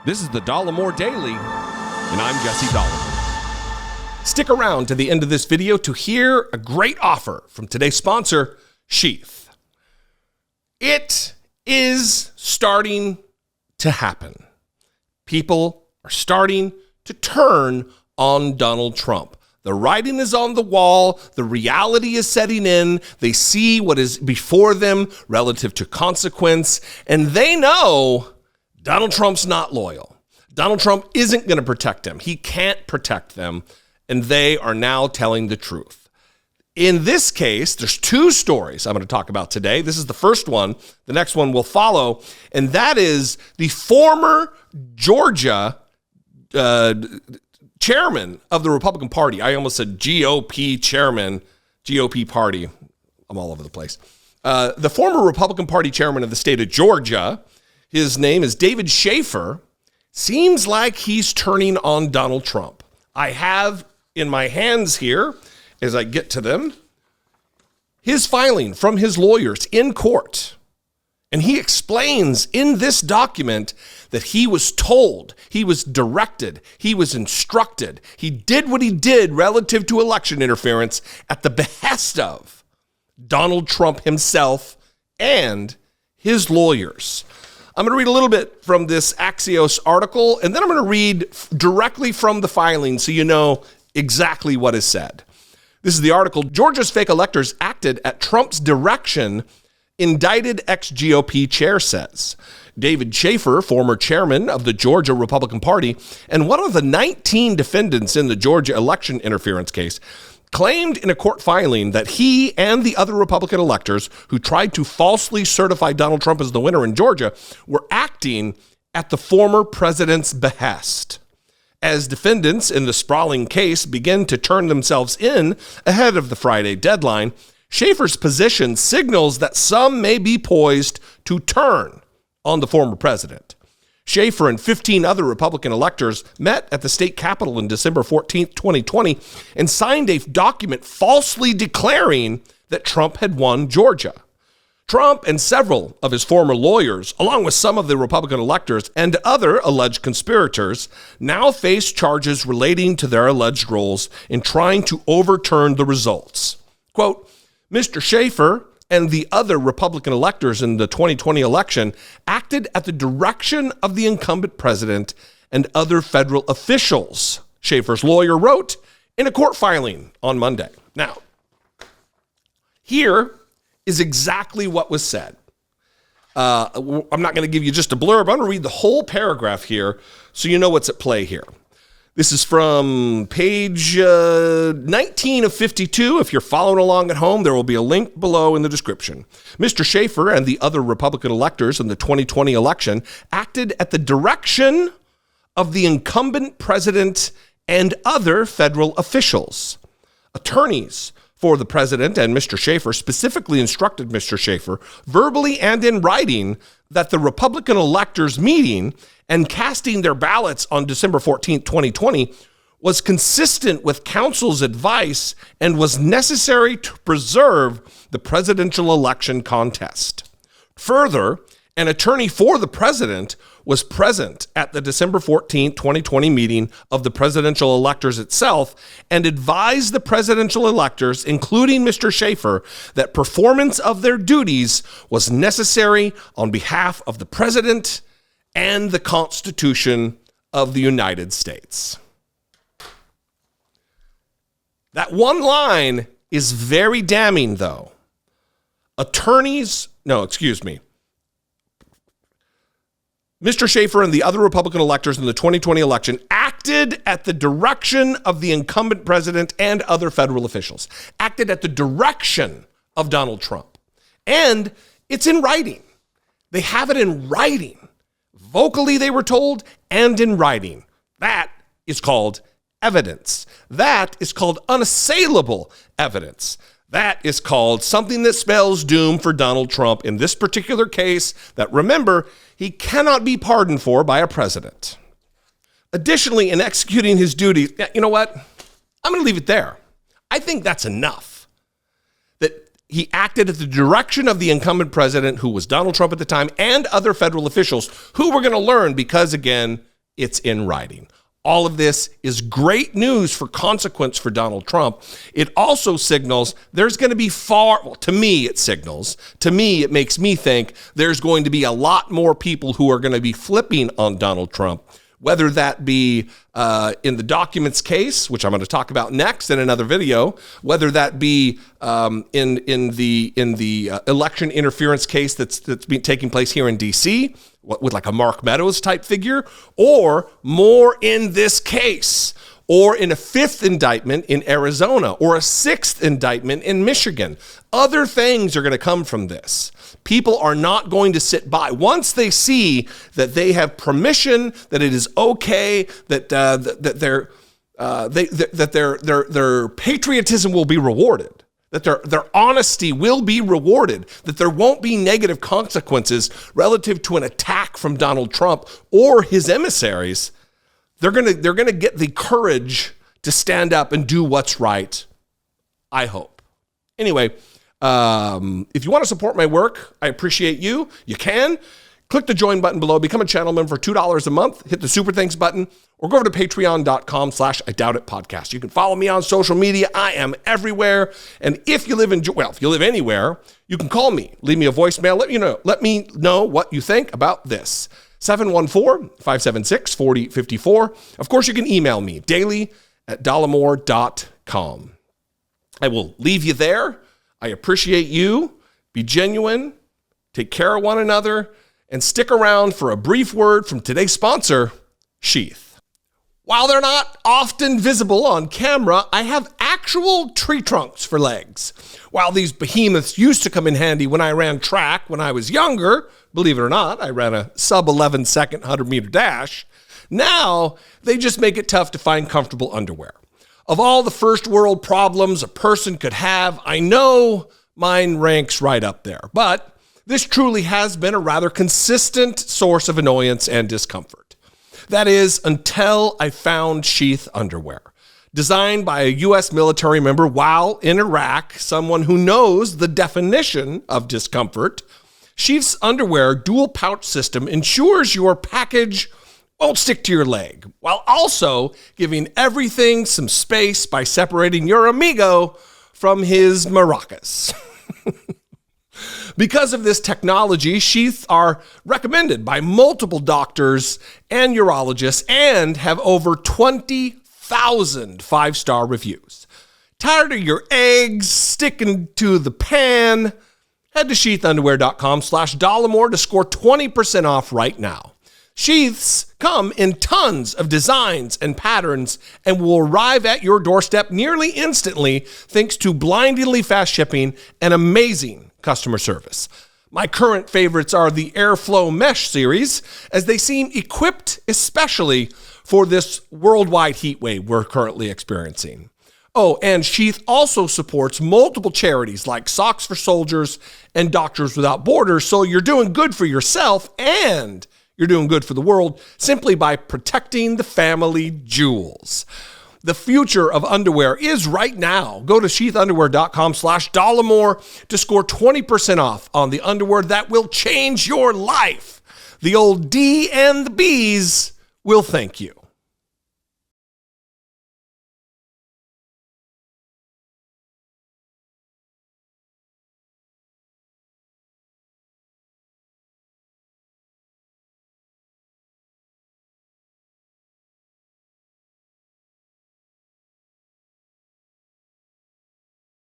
This is the Dollemore Daily, and I'm Jesse Dollemore. Stick around to the end of this video to hear a great offer from today's sponsor, Shafer. It is starting to happen. People are starting to turn on Donald Trump. The writing is on the wall. The reality is setting in. They see what is before them relative to consequence, and they know Donald Trump's not loyal. Donald Trump isn't going to protect them. He can't protect them, and they are now telling the truth. In this case, there's two stories I'm going to talk about today. This is the first one. The next one will follow, and that is the former Georgia chairman of the Republican Party. I almost said GOP chairman, GOP party. I'm all over the place. The former Republican Party chairman of the state of Georgia, his name is David Shafer, seems like he's turning on Donald Trump. I have in my hands here, as I get to them, his filing from his lawyers in court. And he explains in this document that he was told, he was directed, he was instructed, he did what he did relative to election interference at the behest of Donald Trump himself and his lawyers. I'm going to read a little bit from this Axios article, and then I'm going to read directly from the filing so you know exactly what is said. This is the article. Georgia's fake electors acted at Trump's direction, indicted ex-GOP chair says. David Shafer, former chairman of the Georgia Republican Party and one of the 19 defendants in the Georgia election interference case, claimed in a court filing that he and the other Republican electors who tried to falsely certify Donald Trump as the winner in Georgia were acting at the former president's behest. As defendants in the sprawling case begin to turn themselves in ahead of the Friday deadline, Shafer's position signals that some may be poised to turn on the former president. Shafer and 15 other Republican electors met at the state capitol in December 14, 2020, and signed a document falsely declaring that Trump had won Georgia. Trump and several of his former lawyers, along with some of the Republican electors and other alleged conspirators, now face charges relating to their alleged roles in trying to overturn the results. Quote, Mr. Shafer and the other Republican electors in the 2020 election acted at the direction of the incumbent president and other federal officials, Shafer's lawyer wrote in a court filing on Monday. Now, here is exactly what was said. I'm not going to give you just a blurb. I'm going to read the whole paragraph here so you know what's at play here. This is from page 19 of 52. If you're following along at home, there will be a link below in the description. Mr. Shafer and the other Republican electors in the 2020 election acted at the direction of the incumbent president and other federal officials. Attorneys for the president and Mr. Shafer specifically instructed Mr. Shafer verbally and in writing that the Republican electors meeting and casting their ballots on December 14, 2020 was consistent with counsel's advice and was necessary to preserve the presidential election contest. Further, an attorney for the president was present at the December 14, 2020 meeting of the presidential electors itself and advised the presidential electors, including Mr. Shafer, that performance of their duties was necessary on behalf of the president and the Constitution of the United States. That one line is very damning, though. Mr. Shafer and the other Republican electors in the 2020 election acted at the direction of the incumbent president and other federal officials. Acted at the direction of Donald Trump. And it's in writing. They have it in writing. Vocally, they were told, and in writing. That is called evidence. That is called unassailable evidence. That is called something that spells doom for Donald Trump in this particular case that, remember, he cannot be pardoned for by a president. Additionally, in executing his duties, you know what? I'm going to leave it there. I think that's enough. That he acted at the direction of the incumbent president, who was Donald Trump at the time, and other federal officials who we're going to learn because, again, it's in writing. All of this is great news for consequence for Donald Trump. It also signals there's going to be to me it makes me think there's going to be a lot more people who are going to be flipping on Donald Trump, whether that be in the documents case, which I'm going to talk about next in another video, whether that be in the election interference case that's been taking place here in D.C., with like a Mark Meadows type figure, or more in this case, or in a fifth indictment in Arizona, or a sixth indictment in Michigan. Other things are going to come from this. People are not going to sit by. Once they see that they have permission, that it is okay, that their patriotism will be rewarded, that their honesty will be rewarded, that there won't be negative consequences relative to an attack from Donald Trump or his emissaries, they're gonna get the courage to stand up and do what's right, I hope. Anyway, if you want to support my work, I appreciate you. You can. Click the join button below, become a channel member for $2 a month, hit the super thanks button, or go over to patreon.com/IDoubtItPodcast. You can follow me on social media. I am everywhere. And if you live anywhere, you can call me, leave me a voicemail. Let me know what you think about this. 714-576-4054. Of course, you can email me daily@dollemore.com. I will leave you there. I appreciate you. Be genuine. Take care of one another. And stick around for a brief word from today's sponsor, Sheath. While they're not often visible on camera, I have actual tree trunks for legs. While these behemoths used to come in handy when I ran track when I was younger, believe it or not, I ran a sub-11 second 100-meter dash, now they just make it tough to find comfortable underwear. Of all the first world problems a person could have, I know mine ranks right up there. But this truly has been a rather consistent source of annoyance and discomfort. That is, until I found Sheath underwear. Designed by a U.S. military member while in Iraq, someone who knows the definition of discomfort, Sheath's underwear dual pouch system ensures your package won't stick to your leg, while also giving everything some space by separating your amigo from his maracas. Because of this technology, sheaths are recommended by multiple doctors and urologists and have over 20,000 five-star reviews. Tired of your eggs sticking to the pan? Head to sheathunderwear.com/Dollemore to score 20% off right now. Sheaths come in tons of designs and patterns and will arrive at your doorstep nearly instantly thanks to blindingly fast shipping and amazing customer service. My current favorites are the Airflow Mesh series, as they seem equipped especially for this worldwide heat wave we're currently experiencing. Oh, and Sheath also supports multiple charities like Socks for Soldiers and Doctors Without Borders, so you're doing good for yourself and you're doing good for the world simply by protecting the family jewels. The future of underwear is right now. Go to sheathunderwear.com/Dollemore to score 20% off on the underwear that will change your life. The old D and the B's will thank you.